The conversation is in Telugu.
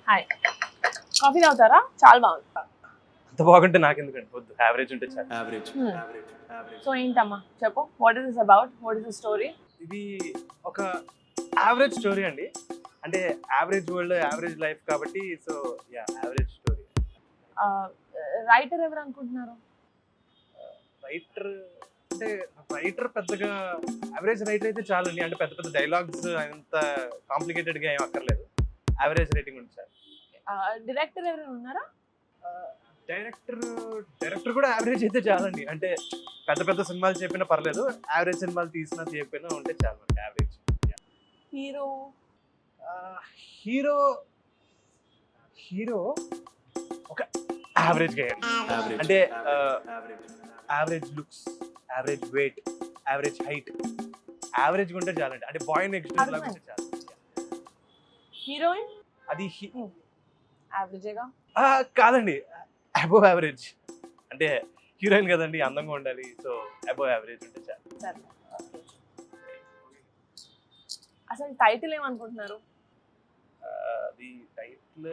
హాయ్, కాఫీ తాగుతారా? చాలా బాగుంది. అంత బాగుంటే నాకెందుకండి, వద్దు. యావరేజ్ ఉంటే చాలు. సో ఏంటమ్మా చెప్పు, what is this about, what is the story? ఇది ఒక యావరేజ్ స్టోరీ అండి. అంటే యావరేజ్ వరల్డ్, యావరేజ్ లైఫ్ కాబట్టి so yeah, average story. Writer ఎవరు అనుకుంటున్నారు? రైటర్ అంటే రైటర్ పెద్దగా యావరేజ్ రైటర్ అయితే చాలండి. అంటే పెద్ద పెద్ద డైలాగ్స్ అంత కాంప్లికేటెడ్గా ఏం అక్కర్లేదు. యావరేజ్ రేటింగ్ ఉంటుంది సార్. డైరెక్టర్ ఎవరైనా ఉన్నారా? డైరెక్టర్ కూడా యావరేజ్ అయితే చాలండి. అంటే పెద్ద పెద్ద సినిమాలు చెప్పినా పర్లేదు, యావరేజ్ సినిమాలు తీసినా చెప్పినా ఉంటే చాలు మనకి యావరేజ్. హీరో? హీరో హీరో ఒక యావరేజ్ గా అంటే average looks, average wait, average height, average గా ఉంటే చాలండి. అంటే బాయ్ నెక్స్ట్ లాగా ఉంటే చాలు. హీరోయిన్? అది యావరేజేగా? కాదండి, అబోవ్ యావరేజ్. అంటే హీరోయిన్ కదండి, అందంగా ఉండాలి. సో అబోవ్ యావరేజ్ ఉంటే చాలు. సరే, అసలు టైటిల్ ఏమనుకుంటున్నారు? అది టైటిల్